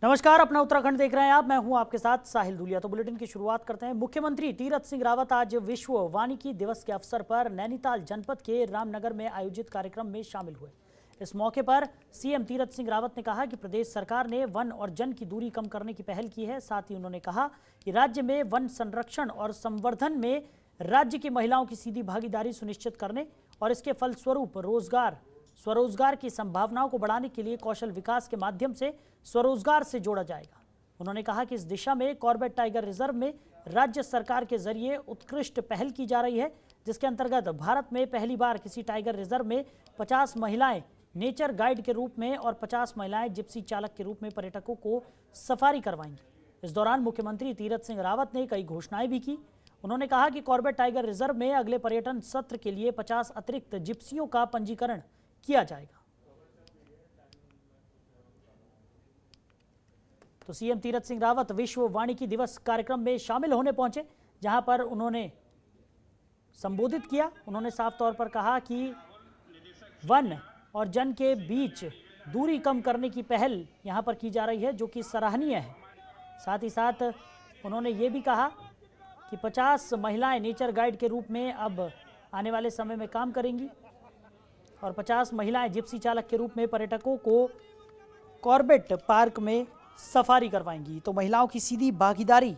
नमस्कार, अपना उत्तराखंड देख रहे हैं आप। मैं हूं आपके साथ साहिल धूलिया। तो बुलेटिन की शुरुआत करते हैं। मुख्यमंत्री तीरथ सिंह रावत आज विश्व वानिकी दिवस के अवसर पर नैनीताल जनपद के रामनगर में आयोजित कार्यक्रम में शामिल हुए। इस मौके पर सीएम तीरथ सिंह रावत ने कहा कि प्रदेश सरकार ने वन और जन की दूरी कम करने की पहल की है। साथ ही उन्होंने कहा कि राज्य में वन संरक्षण और संवर्धन में राज्य की महिलाओं की सीधी भागीदारी सुनिश्चित करने और इसके फलस्वरूप स्वरोजगार की संभावनाओं को बढ़ाने के लिए कौशल विकास के माध्यम से स्वरोजगार से जोड़ा जाएगा। उन्होंने कहा कि इस दिशा में कॉर्बेट टाइगर रिजर्व में राज्य सरकार के जरिए उत्कृष्ट पहल की जा रही है, जिसके अंतर्गत भारत में पहली बार किसी टाइगर रिजर्व में 50 महिलाएं नेचर गाइड के रूप में और 50 महिलाएं जिप्सी चालक के रूप में पर्यटकों को सफारी करवाएंगी। इस दौरान मुख्यमंत्री तीरथ सिंह रावत ने कई घोषणाएं भी की। उन्होंने कहा कि कॉर्बेट टाइगर रिजर्व में अगले पर्यटन सत्र के लिए 50 अतिरिक्त जिप्सियों का पंजीकरण किया जाएगा। तो सीएम तीरथ सिंह रावत विश्व वानिकी दिवस कार्यक्रम में शामिल होने पहुंचे, जहां पर उन्होंने संबोधित किया। उन्होंने साफ तौर पर कहा कि वन और जन के बीच दूरी कम करने की पहल यहां पर की जा रही है, जो कि सराहनीय है। साथ ही साथ उन्होंने ये भी कहा कि 50 महिलाएं नेचर गाइड के रूप में अब आने वाले समय में काम करेंगी और 50 महिलाएं जिप्सी चालक के रूप में पर्यटकों को कॉर्बेट पार्क में सफारी करवाएंगी। तो महिलाओं की सीधी भागीदारी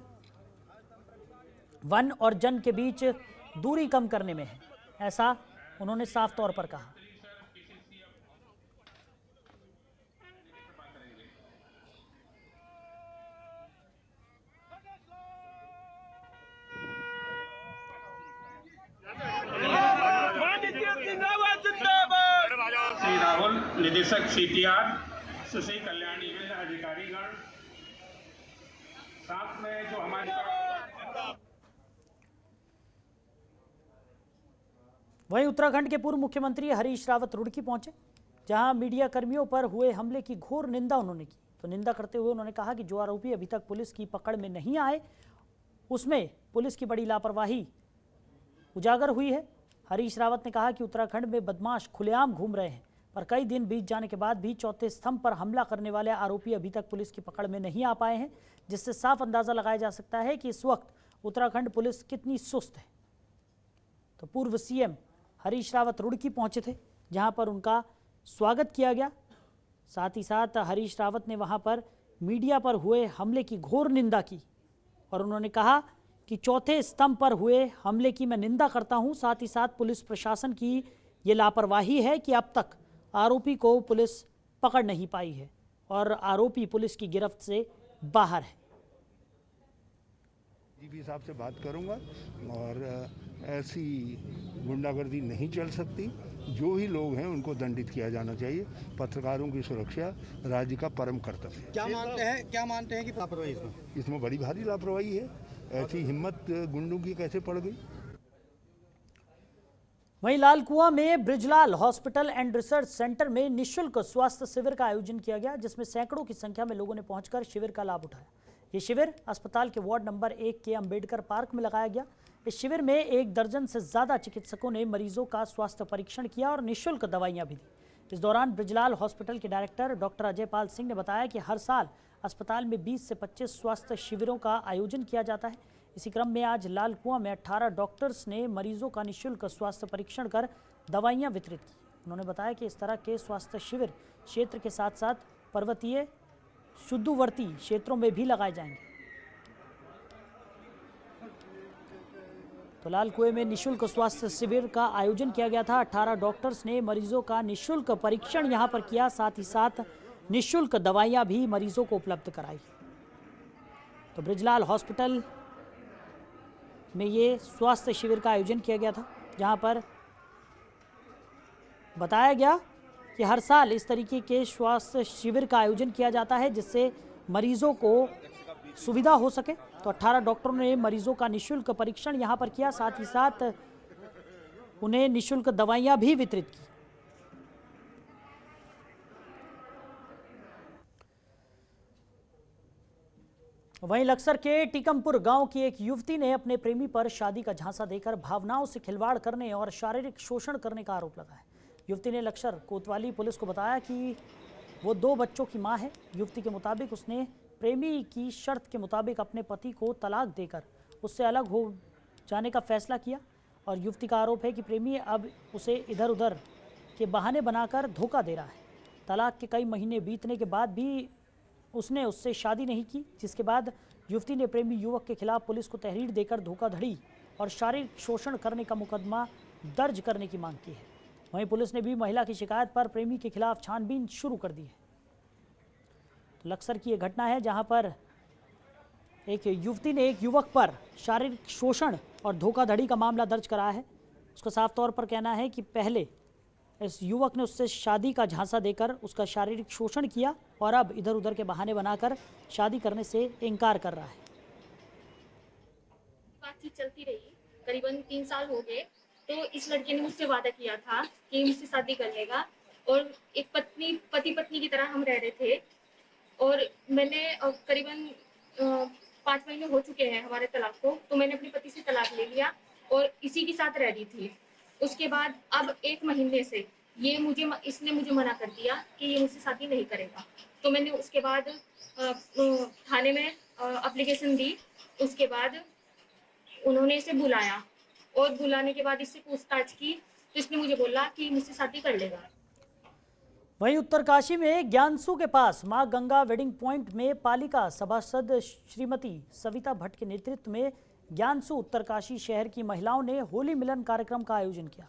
वन और जन के बीच दूरी कम करने में है, ऐसा उन्होंने साफ तौर पर कहा। श्री राहुल, निदेशक सीटीआर, सुश्री कल्याणी अधिकारीगण, साथ में जो हमारे वहीं उत्तराखंड के पूर्व मुख्यमंत्री हरीश रावत रुड़की पहुंचे, जहां मीडिया कर्मियों पर हुए हमले की घोर निंदा उन्होंने की। तो निंदा करते हुए उन्होंने कहा कि जो आरोपी अभी तक पुलिस की पकड़ में नहीं आए, उसमें पुलिस की बड़ी लापरवाही उजागर हुई है। हरीश रावत ने कहा कि उत्तराखंड में बदमाश खुलेआम घूम रहे हैं, पर कई दिन बीत जाने के बाद भी चौथे स्तंभ पर हमला करने वाले आरोपी अभी तक पुलिस की पकड़ में नहीं आ पाए हैं, जिससे साफ अंदाजा लगाया जा सकता है कि इस वक्त उत्तराखंड पुलिस कितनी सुस्त है। तो पूर्व सीएम हरीश रावत रुड़की पहुंचे थे, जहां पर उनका स्वागत किया गया। साथ ही साथ हरीश रावत ने वहां पर मीडिया पर हुए हमले की घोर निंदा की और उन्होंने कहा कि चौथे स्तंभ पर हुए हमले की मैं निंदा करता हूं। साथ ही साथ पुलिस प्रशासन की ये लापरवाही है कि अब तक आरोपी को पुलिस पकड़ नहीं पाई है और आरोपी पुलिस की गिरफ्त से बाहर है। डीजीपी साहब से बात करूंगा और ऐसी गुंडागर्दी नहीं चल सकती। जो ही लोग हैं उनको दंडित किया जाना चाहिए। पत्रकारों की सुरक्षा राज्य का परम कर्तव्य है। क्या मानते हैं कि लापरवाही इसमें बड़ी भारी लापरवाही है। ऐसी हिम्मत गुंडों की कैसे पड़ गई। वहीं लालकुआं में Brijlal hospital and research centre में निःशुल्क स्वास्थ्य शिविर का आयोजन किया गया, जिसमें सैकड़ों की संख्या में लोगों ने पहुंचकर शिविर का लाभ उठाया। ये शिविर अस्पताल के वार्ड नंबर 1 के अंबेडकर पार्क में लगाया गया। इस शिविर में 1 दर्जन से ज्यादा चिकित्सकों ने मरीजों का स्वास्थ्य परीक्षण किया और निःशुल्क दवाइयां भी दी। इस दौरान ब्रिजलाल हॉस्पिटल के डायरेक्टर डॉक्टर अजय पाल सिंह ने बताया कि हर साल अस्पताल में 20 से 25 स्वास्थ्य शिविरों का आयोजन किया जाता है। इसी क्रम में आज लालकुआं में 18 डॉक्टर्स ने मरीजों का निःशुल्क स्वास्थ्य परीक्षण कर दवाइयां वितरित की। उन्होंने बताया कि इस तरह के स्वास्थ्य शिविर क्षेत्र के साथ साथ पर्वतीय सुदूरवर्ती क्षेत्रों में भी लगाए जाएंगे। तो लालकुएं में निःशुल्क स्वास्थ्य शिविर का आयोजन किया गया था। 18 डॉक्टर्स ने मरीजों का निःशुल्क परीक्षण यहां पर किया, साथ ही साथ निःशुल्क दवाइयां भी मरीजों को उपलब्ध कराई। तो ब्रिजलाल हॉस्पिटल में ये स्वास्थ्य शिविर का आयोजन किया गया था, जहां पर बताया गया कि हर साल इस तरीके के स्वास्थ्य शिविर का आयोजन किया जाता है, जिससे मरीजों को सुविधा हो सके। तो 18 डॉक्टरों ने मरीजों का निःशुल्क परीक्षण यहां पर किया, साथ ही साथ उन्हें निःशुल्क दवाइयां भी वितरित की। वहीं लक्सर के टीकमपुर गांव की एक युवती ने अपने प्रेमी पर शादी का झांसा देकर भावनाओं से खिलवाड़ करने और शारीरिक शोषण करने का आरोप लगाया। युवती ने लक्सर कोतवाली पुलिस को बताया कि वो 2 बच्चों की मां है। युवती के मुताबिक उसने प्रेमी की शर्त के मुताबिक अपने पति को तलाक देकर उससे अलग हो जाने का फैसला किया और युवती का आरोप है कि प्रेमी अब उसे इधर उधर के बहाने बनाकर धोखा दे रहा है। तलाक के कई महीने बीतने के बाद भी उसने उससे शादी नहीं की, जिसके बाद युवती ने प्रेमी युवक के खिलाफ पुलिस को तहरीर देकर धोखाधड़ी और शारीरिक शोषण करने का मुकदमा दर्ज करने की मांग की है। वहीं पुलिस ने भी महिला की शिकायत पर प्रेमी के खिलाफ छानबीन शुरू कर दी है। तो लक्सर की यह घटना है जहां पर एक युवती ने एक युवक पर शारीरिक शोषण और धोखाधड़ी का मामला दर्ज कराया है। उसका साफ तौर पर कहना है कि पहले इस युवक ने उससे शादी का झांसा देकर उसका शारीरिक शोषण किया और अब इधर उधर के बहाने बनाकर शादी करने से इनकार कर रहा है। बातचीत चलती रही, करीबन 3 साल हो गए। तो इस लड़के ने मुझसे वादा किया था कि मुझसे शादी कर लेगा और एक पति पत्नी की तरह हम रह रहे थे। और मैंने करीबन 5 महीने हो चुके हैं हमारे तलाक को, तो मैंने अपने पति से तलाक ले लिया और इसी के साथ रह रही थी। उसके बाद अब 1 महीने से इसने मुझे मना कर दिया कि ये मुझसे शादी नहीं करेगा। तो मैंने उसके बाद थाने में एप्लीकेशन दी। उसके बाद उन्होंने इसे बुलाया और बुलाने के बाद इससे पूछताछ की तो इसने मुझे बोला कि मुझसे शादी कर लेगा। वहीं उत्तरकाशी में ज्ञानसू के पास मां गंगा वेडिंग पॉइंट में पालिका सभासद श्रीमती सविता भट्ट के नेतृत्व में ज्ञानसू उत्तरकाशी शहर की महिलाओं ने होली मिलन कार्यक्रम का आयोजन किया।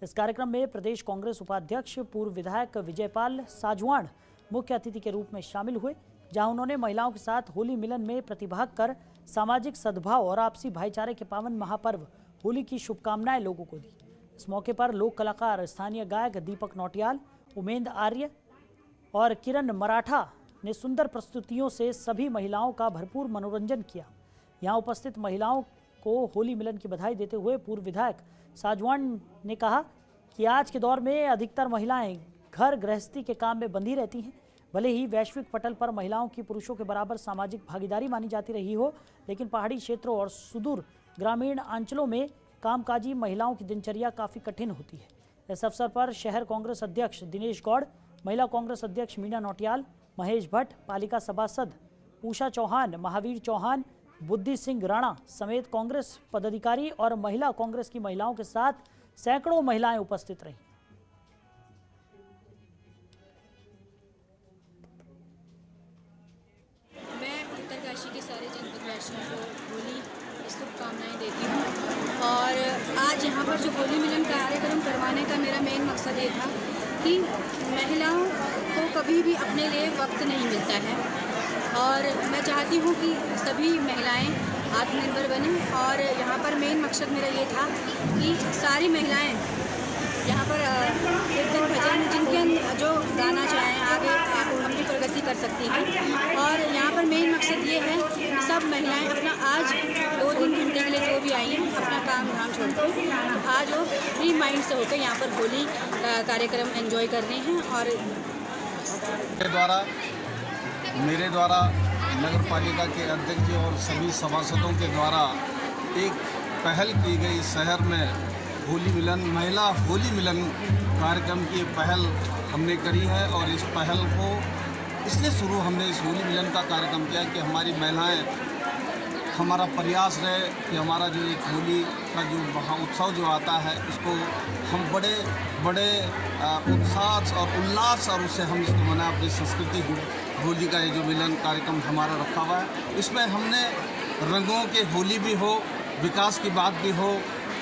इस कार्यक्रम में प्रदेश कांग्रेस उपाध्यक्ष पूर्व विधायक विजयपाल साजवान मुख्य अतिथि के रूप में शामिल हुए, जहां उन्होंने महिलाओं के साथ होली मिलन में प्रतिभाग कर सामाजिक सद्भाव और आपसी भाईचारे के पावन महापर्व होली की शुभकामनाएं लोगों को दी। इस मौके पर लोक कलाकार स्थानीय गायक दीपक नौटियाल, उमेंद आर्य और किरण मराठा ने सुंदर प्रस्तुतियों से सभी महिलाओं का भरपूर मनोरंजन किया। यहां उपस्थित महिलाओं को होली मिलन की बधाई देते हुए पूर्व विधायक साजवान ने कहा कि आज के दौर में अधिकतर महिलाएं घर गृहस्थी के काम में बंधी रहती हैं। भले ही वैश्विक पटल पर महिलाओं की पुरुषों के बराबर सामाजिक भागीदारी मानी जाती रही हो, लेकिन पहाड़ी क्षेत्रों और सुदूर ग्रामीण अंचलों में कामकाजी महिलाओं की दिनचर्या काफ़ी कठिन होती है। इस अवसर पर शहर कांग्रेस अध्यक्ष दिनेश गौड़, महिला कांग्रेस अध्यक्ष मीना नौटियाल, महेश भट्ट, पालिका सभासद उषा चौहान, महावीर चौहान, बुद्धि सिंह राणा समेत कांग्रेस पदाधिकारी और महिला कांग्रेस की महिलाओं के साथ सैकड़ों महिलाएं उपस्थित रहीं। मैं उत्तरकाशी के सारे जनपदवासियों को होली की शुभकामनाएं देती हूँ और आज यहाँ पर जो होली मिलन कार्यक्रम करवाने का मेरा मेन मकसद ये था कि महिलाओं को कभी भी अपने लिए वक्त नहीं मिलता है और मैं चाहती हूँ कि सभी महिलाएं आत्मनिर्भर बनें। और यहाँ पर मेन मकसद मेरा ये था कि सारी महिलाएं यहाँ पर कीर्तन भजन जिनके जो गाना चाहें आगे अपनी प्रगति कर सकती हैं। और यहाँ पर मेन मकसद ये है कि सब महिलाएं अपना आज 2-3 घंटे के लिए जो भी आई हैं अपना काम धाम छोड़ के आज वो फ्री माइंड से होकर यहाँ पर होली का कार्यक्रम एंजॉय कर रहे हैं। और मेरे द्वारा नगर पालिका के अध्यक्ष और सभी सभासदों के द्वारा एक पहल की गई शहर में होली मिलन महिला होली मिलन कार्यक्रम की पहल हमने करी है। और इस पहल को इसलिए शुरू हमने इस होली मिलन का कार्यक्रम किया कि हमारी महिलाएं हमारा प्रयास रहे कि हमारा जो एक होली का जो उत्सव जो आता है इसको हम बड़े बड़े उत्साह और उल्लास और उससे हम इसको मनाएं। अपनी संस्कृति होली का ये जो मिलन कार्यक्रम हमारा रखा हुआ है, इसमें हमने रंगों के होली भी हो, विकास की बात भी हो,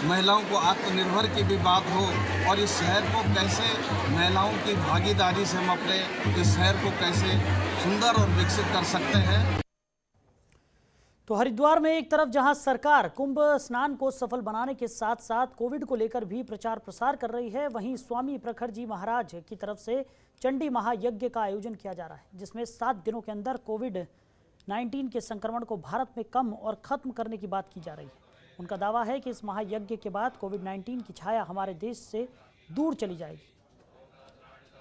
महिलाओं को आत्मनिर्भर की भी बात हो और इस शहर को कैसे महिलाओं की भागीदारी से हम अपने इस शहर को कैसे सुंदर और विकसित कर सकते हैं। तो हरिद्वार में एक तरफ जहां सरकार कुंभ स्नान को सफल बनाने के साथ साथ कोविड को लेकर भी प्रचार प्रसार कर रही है, वहीं स्वामी प्रखर जी महाराज की तरफ से चंडी महायज्ञ का आयोजन किया जा रहा है, जिसमें 7 दिनों के अंदर कोविड-19 के संक्रमण को भारत में कम और खत्म करने की बात की जा रही है। उनका दावा है कि इस महायज्ञ के बाद कोविड-19 की छाया हमारे देश से दूर चली जाएगी।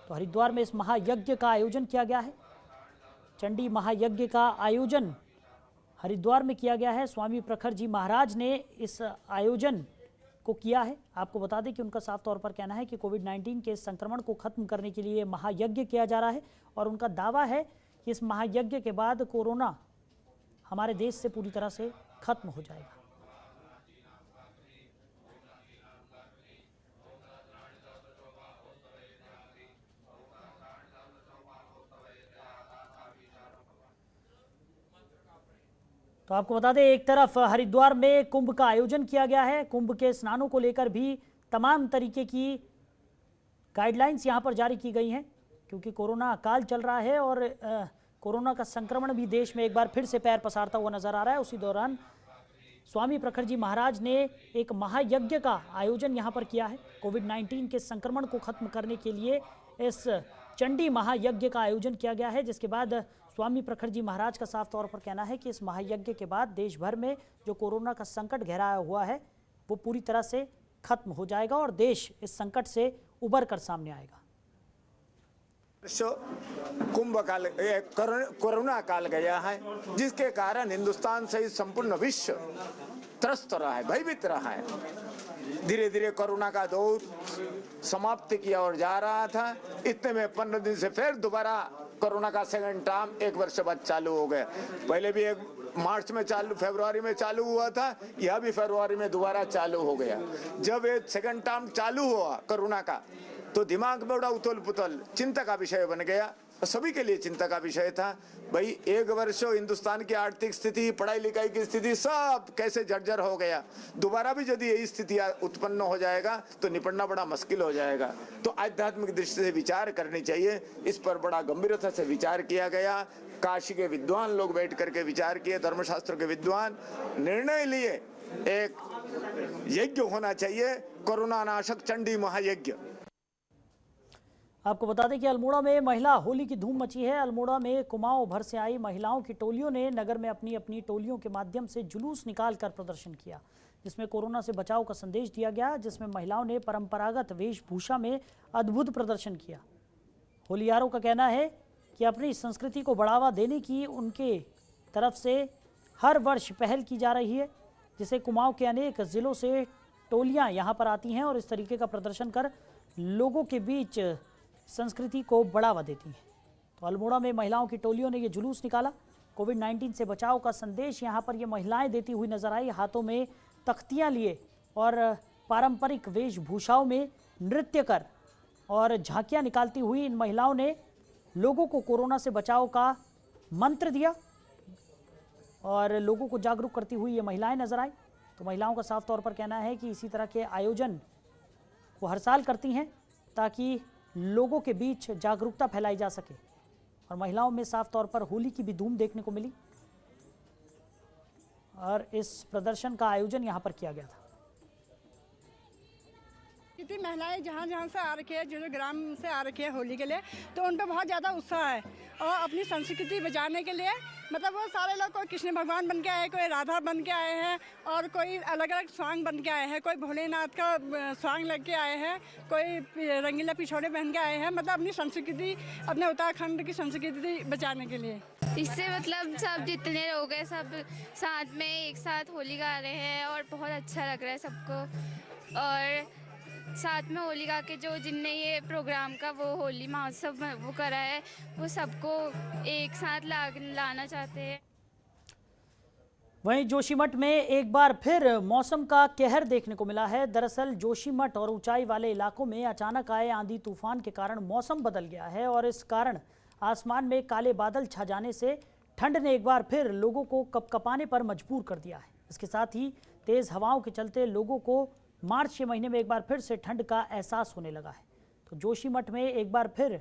तो हरिद्वार में इस महायज्ञ का आयोजन किया गया है। चंडी महायज्ञ का आयोजन हरिद्वार में किया गया है। स्वामी प्रखर जी महाराज ने इस आयोजन को किया है। आपको बता दें कि उनका साफ तौर पर कहना है कि कोविड-19 के संक्रमण को खत्म करने के लिए महायज्ञ किया जा रहा है और उनका दावा है कि इस महायज्ञ के बाद कोरोना हमारे देश से पूरी तरह से खत्म हो जाएगा। तो आपको बता दें, एक तरफ हरिद्वार में कुंभ का आयोजन किया गया है। कुंभ के स्नानों को लेकर भी तमाम तरीके की गाइडलाइंस यहां पर जारी की गई हैं, क्योंकि कोरोना काल चल रहा है और कोरोना का संक्रमण भी देश में एक बार फिर से पैर पसारता हुआ नजर आ रहा है। उसी दौरान स्वामी प्रखर जी महाराज ने एक महायज्ञ का आयोजन यहां पर किया है। कोविड-19 के संक्रमण को खत्म करने के लिए इस चंडी महायज्ञ का आयोजन किया गया है, जिसके बाद स्वामी प्रखर जी महाराज का साफ तौर पर कहना है कि इस महायज्ञ के बाद देश भर में जो कोरोना का संकट गहराया हुआ है वो पूरी तरह से खत्म हो जाएगा और देश इस संकट से उबर कर सामने आएगा। कुंभ काल कोरोना काल गया है, जिसके कारण हिंदुस्तान सहित संपूर्ण विश्व त्रस्त रहा है, भयभीत रहा है। धीरे धीरे कोरोना का दौर समाप्ति की ओर जा रहा था। इतने में 15 दिन से फिर दोबारा कोरोना का सेकंड टर्म 1 वर्ष बाद चालू हो गया। पहले भी एक मार्च में चालू, फरवरी में चालू हुआ था, यह भी फरवरी में दोबारा चालू हो गया। जब ये सेकंड टर्म चालू हुआ कोरोना का, तो दिमाग में बड़ा उथल पुथल चिंता का विषय बन गया। सभी के लिए चिंता का विषय था। भाई 1 वर्ष हिंदुस्तान की आर्थिक स्थिति, पढ़ाई लिखाई की स्थिति सब कैसे जर्जर हो गया। दोबारा भी यदि यही स्थिति उत्पन्न हो जाएगा तो निपटना बड़ा मुश्किल हो जाएगा। तो आध्यात्मिक दृष्टि से विचार करनी चाहिए। इस पर बड़ा गंभीरता से विचार किया गया। काशी के विद्वान लोग बैठ करके विचार किए, धर्मशास्त्र के विद्वान निर्णय लिए, एक यज्ञ होना चाहिए, कोरोना नाशक चंडी महायज्ञ। आपको बता दें कि अल्मोड़ा में महिला होली की धूम मची है। अल्मोड़ा में कुमाऊं भर से आई महिलाओं की टोलियों ने नगर में अपनी अपनी टोलियों के माध्यम से जुलूस निकालकर प्रदर्शन किया, जिसमें कोरोना से बचाव का संदेश दिया गया, जिसमें महिलाओं ने परंपरागत वेशभूषा में अद्भुत प्रदर्शन किया। होलियारों का कहना है कि अपनी संस्कृति को बढ़ावा देने की उनके तरफ से हर वर्ष पहल की जा रही है, जिसे कुमाऊं के अनेक जिलों से टोलियाँ यहाँ पर आती हैं और इस तरीके का प्रदर्शन कर लोगों के बीच संस्कृति को बढ़ावा देती हैं। तो अल्मोड़ा में महिलाओं की टोलियों ने ये जुलूस निकाला। कोविड-19 से बचाव का संदेश यहाँ पर ये महिलाएं देती हुई नजर आई, हाथों में तख्तियाँ लिए और पारंपरिक वेशभूषाओं में नृत्य कर और झांकियाँ निकालती हुई इन महिलाओं ने लोगों को कोरोना से बचाव का मंत्र दिया और लोगों को जागरूक करती हुई ये महिलाएं नजर आई। तो महिलाओं का साफ तौर पर कहना है कि इसी तरह के आयोजन वो हर साल करती हैं ताकि लोगों के बीच जागरूकता फैलाई जा सके। और महिलाओं में साफ तौर पर होली की भी धूम देखने को मिली और इस प्रदर्शन का आयोजन यहाँ पर किया गया था। कितनी महिलाएं जहाँ जहाँ से आ रखी है, जो ग्राम से आ रखी है होली के लिए, तो उन पर बहुत ज़्यादा उत्साह है और अपनी संस्कृति बचाने के लिए मतलब वो सारे लोग, कोई कृष्ण भगवान बन के आए, कोई राधा बन के आए हैं और कोई अलग अलग सॉन्ग बन के आए हैं, कोई भोलेनाथ का सॉन्ग लग के आए हैं, कोई रंगीला पिछोड़े पहन के आए हैं, मतलब अपनी संस्कृति, अपने उत्तराखंड की संस्कृति बचाने के लिए। इससे मतलब सब जितने लोग हैं सब साथ में एक साथ होली गा रहे हैं और बहुत अच्छा लग रहा है सबको। और साथ में होली गा के जो जिनने ये प्रोग्राम का वो होली महोत्सव वो करा है, वो सबको एक साथ लाना चाहते हैं। वहीं जोशीमठ में एक बार फिर मौसम का कहर देखने को मिला है। दरअसल जोशीमठ और ऊंचाई वाले इलाकों में अचानक आए आंधी तूफान के कारण मौसम बदल गया है और इस कारण आसमान में काले बादल छा जाने से ठंड ने एक बार फिर लोगों को कपकपाने पर मजबूर कर दिया है। इसके साथ ही तेज हवाओं के चलते लोगों को मार्च के महीने में एक बार फिर से ठंड का एहसास होने लगा है। तो जोशीमठ में एक बार फिर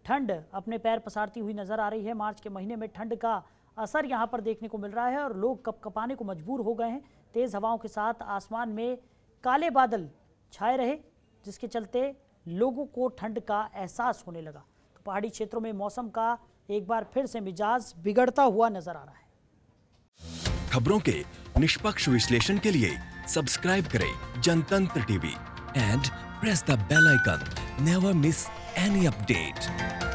ठंड अपने पैर पसारती हुई नजर आ रही है। मार्च के महीने में ठंड का असर यहां पर देखने को मिल रहा है और लोग कपकपाने को मजबूर हो गए हैं। तेज हवाओं के साथ आसमान में काले बादल छाए रहे, जिसके चलते लोगों को ठंड का एहसास होने लगा। तो पहाड़ी क्षेत्रों में मौसम का एक बार फिर से मिजाज बिगड़ता हुआ नजर आ रहा है। खबरों के निष्पक्ष विश्लेषण के लिए सब्सक्राइब करें Jantantra TV and press the bell icon. Never miss any update.